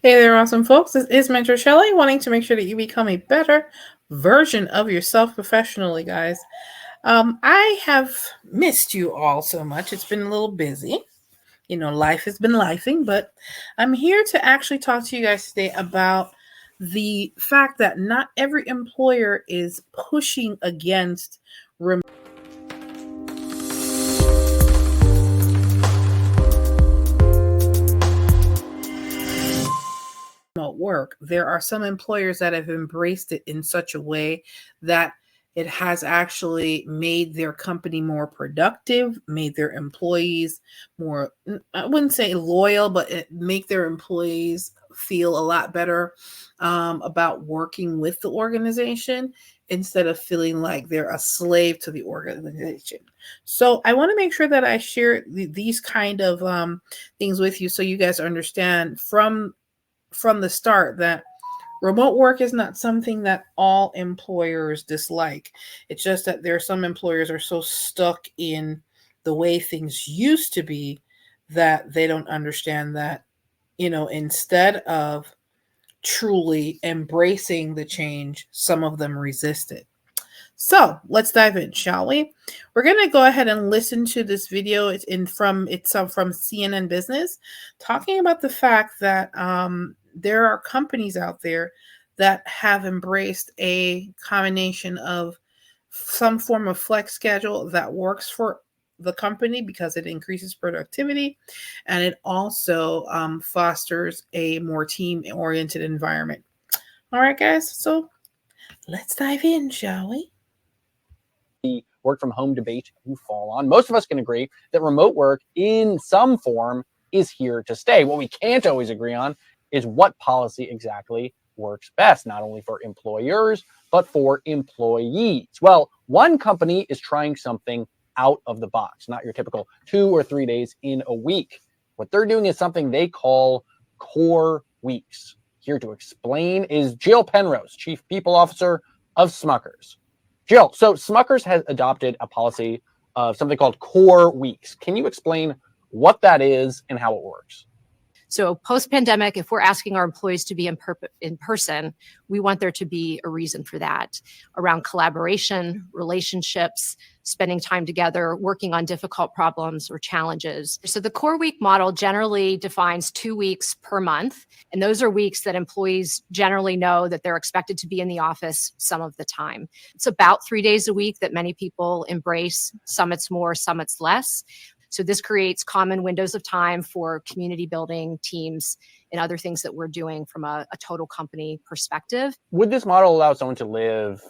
Hey there, awesome folks. This is Mentor Shelley, wanting to make sure that you become a better version of yourself professionally, guys. I have missed you all so much. It's been a little busy. Life has been lifing, but I'm here to actually talk to you guys today about the fact that not every employer is pushing against remote work. There are some employers that have embraced it in such a way that it has actually made their company more productive, made their employees more, I wouldn't say loyal, but it make their employees feel a lot better about working with the organization instead of feeling like they're a slave to the organization. So I want to make sure that I share these kind of things with you so you guys understand from the start that remote work is not something that all employers dislike. It's just that there are some employers are so stuck in the way things used to be that they don't understand that, instead of truly embracing the change, some of them resist it. So let's dive in, shall we? We're going to go ahead and listen to this video. It's from CNN Business, talking about the fact that there are companies out there that have embraced a combination of some form of flex schedule that works for the company because it increases productivity and it also fosters a more team-oriented environment. All right, guys, so let's dive in, shall we? The work from home debate you fall on. Most of us can agree that remote work in some form is here to stay. What we can't always agree on is what policy exactly works best, not only for employers, but for employees. Well, one company is trying something out of the box, not your typical 2 or 3 days in a week. What they're doing is something they call core weeks. Here to explain is Jill Penrose, Chief People Officer of Smuckers. Jill, so Smuckers has adopted a policy of something called core weeks. Can you explain what that is and how it works? So post-pandemic, if we're asking our employees to be in person, we want there to be a reason for that around collaboration, relationships, spending time together, working on difficult problems or challenges. So the core week model generally defines 2 weeks per month. And those are weeks that employees generally know that they're expected to be in the office some of the time. It's about 3 days a week that many people embrace. Some it's more, some it's less. So this creates common windows of time for community building, teams, and other things that we're doing from a total company perspective. Would this model allow someone to live,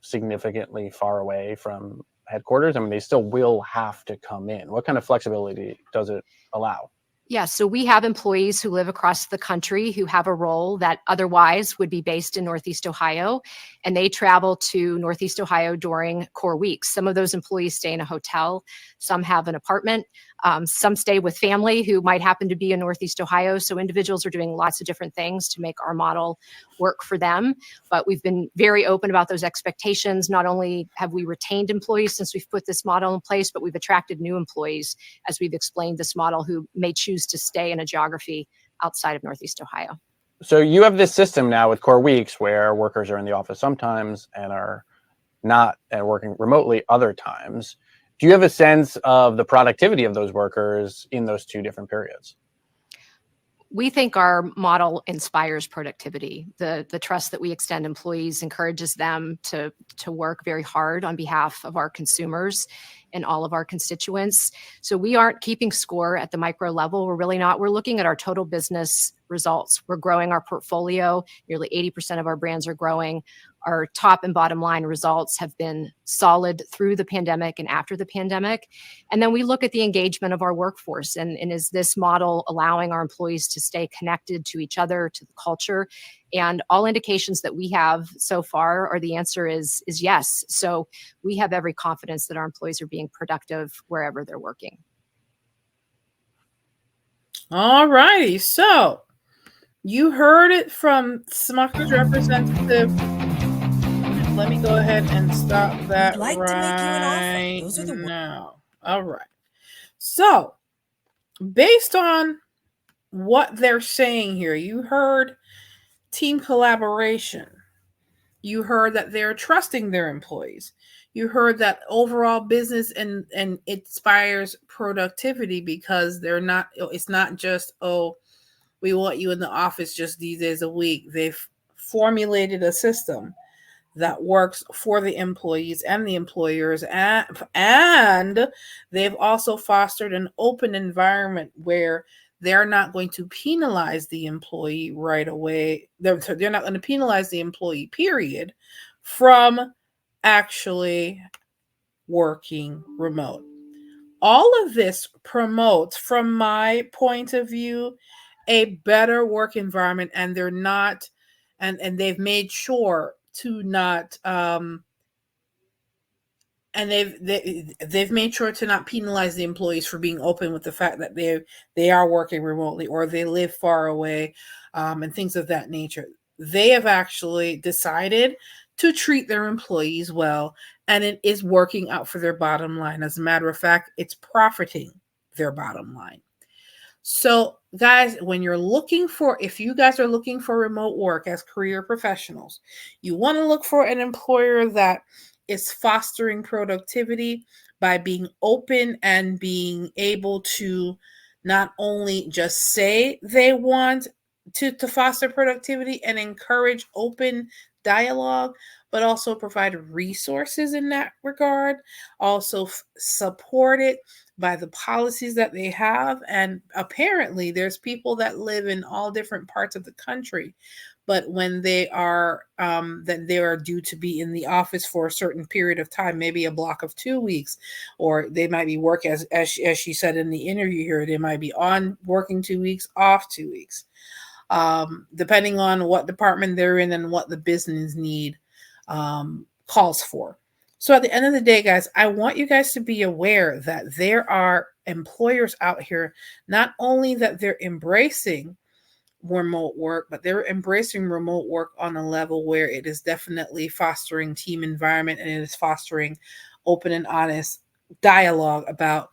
significantly far away from headquarters? I mean, they still will have to come in. What kind of flexibility does it allow? Yeah, so we have employees who live across the country who have a role that otherwise would be based in Northeast Ohio, and they travel to Northeast Ohio during core weeks. Some of those employees stay in a hotel, some have an apartment, some stay with family who might happen to be in Northeast Ohio. So individuals are doing lots of different things to make our model work for them. But we've been very open about those expectations. Not only have we retained employees since we've put this model in place, but we've attracted new employees as we've explained this model who may choose to stay in a geography outside of Northeast Ohio. So you have this system now with core weeks where workers are in the office sometimes and are not and working remotely other times. Do you have a sense of the productivity of those workers in those two different periods? We think our model inspires productivity. The trust that we extend employees encourages them to work very hard on behalf of our consumers and all of our constituents. So we aren't keeping score at the micro level. We're really not. We're looking at our total business results. We're growing our portfolio. Nearly 80% of our brands are growing. Our top and bottom line results have been solid through the pandemic and after the pandemic. And then we look at the engagement of our workforce and is this model allowing our employees to stay connected to each other, to the culture? And all indications that we have so far are the answer is yes. So we have every confidence that our employees are being productive wherever they're working. All righty. So you heard it from Smucker's representative. Let me go ahead and stop that right now. All right. So based on what they're saying here. You heard team collaboration. You heard that they're trusting their employees. You heard that overall business and it inspires productivity because it's not just, oh, we want you in the office just these days a week. They've formulated a system that works for the employees and the employers, and they've also fostered an open environment where they're not going to penalize the employee right away. They're not going to penalize the employee, period, from actually working remote. All of this promotes, from my point of view, a better work environment, and they're not, and they've made sure to not and they've made sure to not penalize the employees for being open with the fact that they are working remotely or they live far away, and things of that nature. They have actually decided to treat their employees well, and it is working out for their bottom line. As a matter of fact, it's profiting their bottom line. So, guys, if you guys are looking for remote work as career professionals, you want to look for an employer that is fostering productivity by being open and being able to not only just say they want to foster productivity and encourage open dialogue, but also provide resources in that regard, also support it by the policies that they have. And apparently there's people that live in all different parts of the country, but when they are due to be in the office for a certain period of time, maybe a block of 2 weeks, or they might be as she said in the interview here, they might be on working 2 weeks, off 2 weeks, depending on what department they're in and what the business need calls for. So at the end of the day, guys, I want you guys to be aware that there are employers out here, not only that they're embracing remote work, but they're embracing remote work on a level where it is definitely fostering team environment, and it is fostering open and honest dialogue about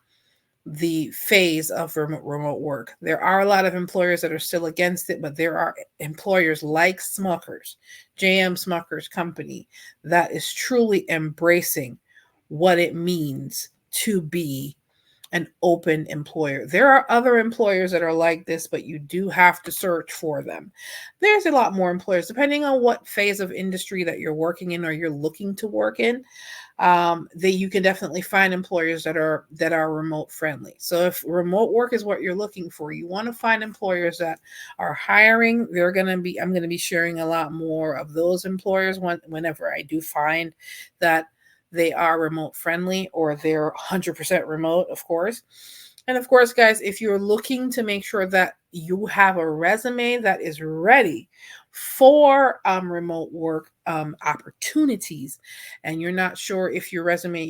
the phase of remote work. There are a lot of employers that are still against it, but there are employers like Smuckers, JM Smuckers Company, that is truly embracing what it means to be an open employer. There are other employers that are like this, but you do have to search for them. There's a lot more employers, depending on what phase of industry that you're working in or you're looking to work in. That you can definitely find employers that are remote friendly. So if remote work is what you're looking for, you want to find employers that are hiring. I'm going to be sharing a lot more of those employers whenever I do find that they are remote friendly or they're 100% remote, of course. And of course, guys, if you're looking to make sure that you have a resume that is ready for remote work opportunities, and you're not sure if your resume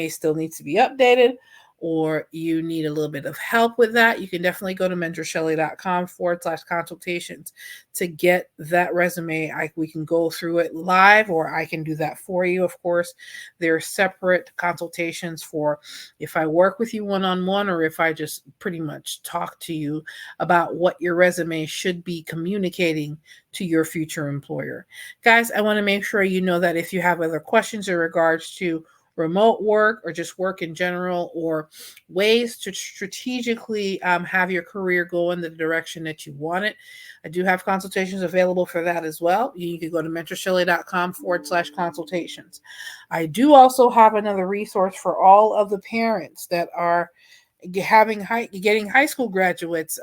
still needs to be updated, or you need a little bit of help with that, you can definitely go to mentorshelley.com/consultations to get that resume. We can go through it live, or I can do that for you. Of course, there are separate consultations for if I work with you one-on-one, or if I just pretty much talk to you about what your resume should be communicating to your future employer. Guys, I want to make sure you know that if you have other questions in regards to remote work or just work in general, or ways to strategically have your career go in the direction that you want it, I do have consultations available for that as well. You can go to mentorshelley.com/consultations. I do also have another resource for all of the parents that are getting high school graduates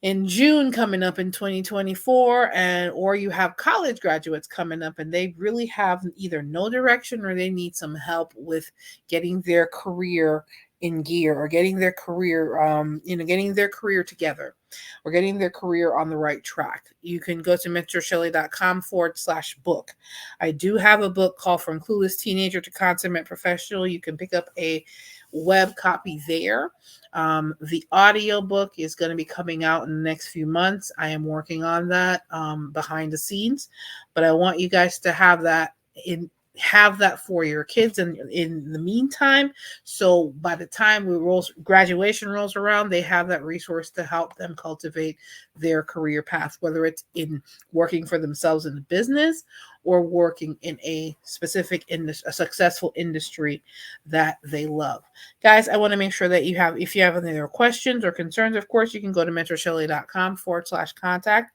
in June coming up in 2024, or you have college graduates coming up and they really have either no direction or they need some help with getting their career in gear, or getting their career together, or getting their career on the right track. You can go to mentorshelley.com/book. I do have a book called From Clueless Teenager to Consummate Professional. You can pick up a web copy there. The audio book is going to be coming out in the next few months. I am working on that behind the scenes, but I want you guys to have that have that for your kids in the meantime. So by the time graduation rolls around, they have that resource to help them cultivate their career path, whether it's in working for themselves in the business or working in a specific a successful industry that they love. Guys, I want to make sure that if you have any other questions or concerns, of course, you can go to mentorshelley.com/contact,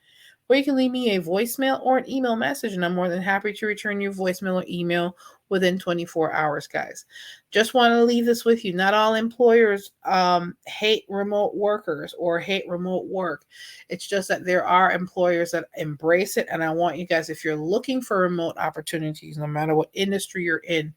or you can leave me a voicemail or an email message, and I'm more than happy to return your voicemail or email within 24 hours, guys. Just want to leave this with you. Not all employers hate remote workers or hate remote work. It's just that there are employers that embrace it. And I want you guys, if you're looking for remote opportunities, no matter what industry you're in,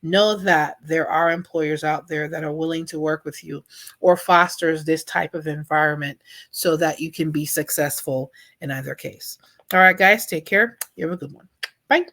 know that there are employers out there that are willing to work with you or fosters this type of environment so that you can be successful in either case. All right, guys, take care. You have a good one. Bye.